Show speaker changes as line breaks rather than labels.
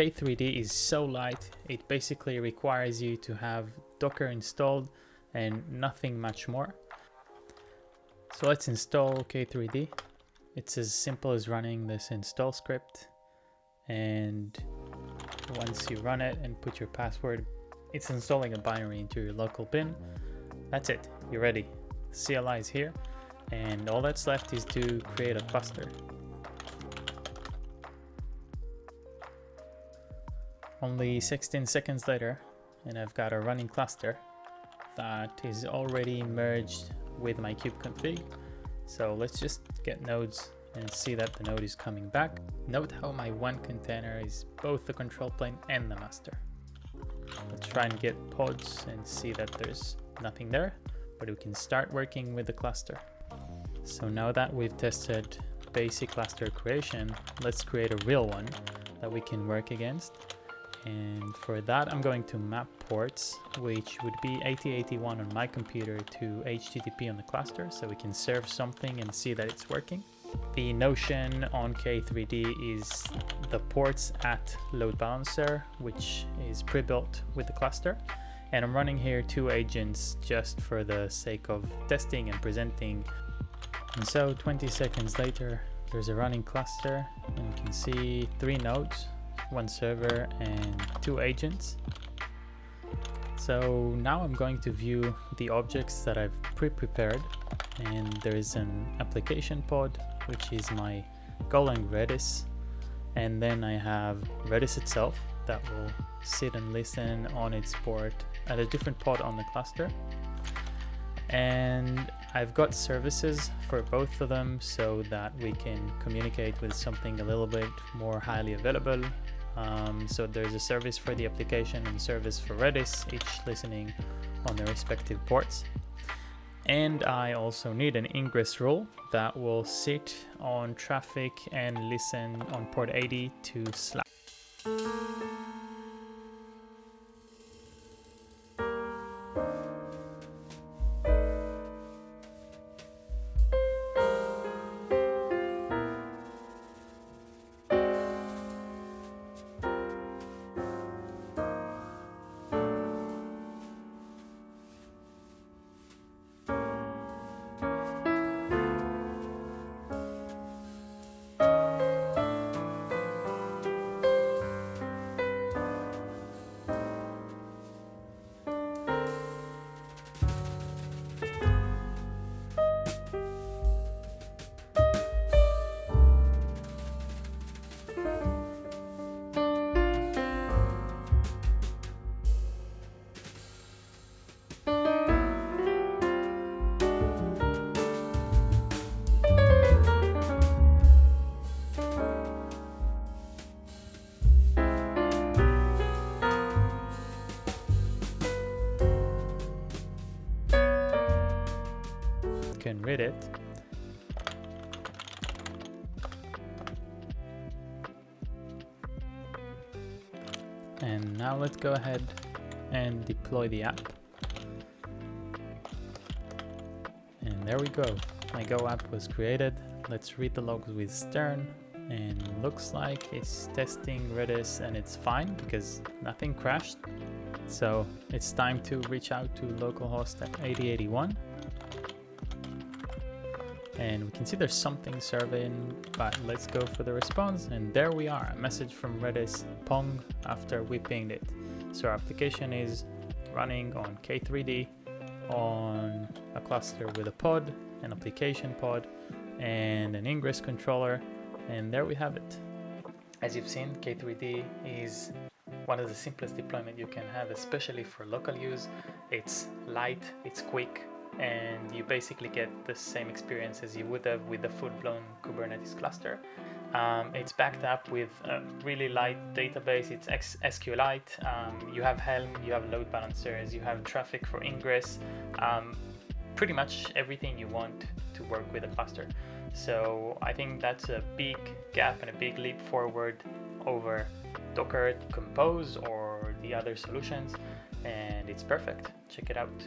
K3d is so light, it basically requires you to have Docker installed and nothing much more. So let's install K3d. It's as simple as running this install script, and once you run it and put your password, it's installing a binary into your local bin. That's it, you're ready. CLI is here, and all that's left is to create a cluster. Only 16 seconds later, and I've got a running cluster that is already merged with my kube config. So let's just get nodes and see that the node is coming back. Note how my one container is both the control plane and the master. Let's try and get pods and see that there's nothing there, but we can start working with the cluster. So now that we've tested basic cluster creation, let's create a real one that we can work against. And for that, I'm going to map ports, which would be 8081 on my computer to HTTP on the cluster, so we can serve something and see that it's working. The notion on K3d is the ports at load balancer, which is pre-built with the cluster. And I'm running here 2 agents just for the sake of testing and presenting. And so 20 seconds later, there's a running cluster, and you can see 3 nodes, 1 server and 2 agents. So now I'm going to view the objects that I've pre-prepared, and there is an application pod, which is my Golang Redis, and then I have Redis itself that will sit and listen on its port at a different pod on the cluster. And I've got services for both of them so that we can communicate with something a little bit more highly available. So there's a service for the application and service for Redis, each listening on their respective ports. And I also need an ingress rule that will sit on traffic and listen on port 80 to Slack. Can read it. And now let's go ahead and deploy the app. And there we go. My Go app was created. Let's read the logs with Stern, and looks like it's testing Redis and it's fine because nothing crashed. So it's time to reach out to localhost at 8081. And we can see there's something serving, but let's go for the response. And there we are, a message from Redis, Pong, after we pinged it. So our application is running on K3d on a cluster with a pod, an application pod, and an ingress controller. And there we have it. As you've seen, K3d is one of the simplest deployment you can have, especially for local use. It's light, it's quick, and you basically get the same experience as you would have with a full-blown Kubernetes cluster. It's backed up with a really light database. It's SQLite. You have Helm, you have load balancers, you have traffic for ingress, pretty much everything you want to work with a cluster. So I think that's a big gap and a big leap forward over Docker Compose or the other solutions, and it's perfect. Check it out.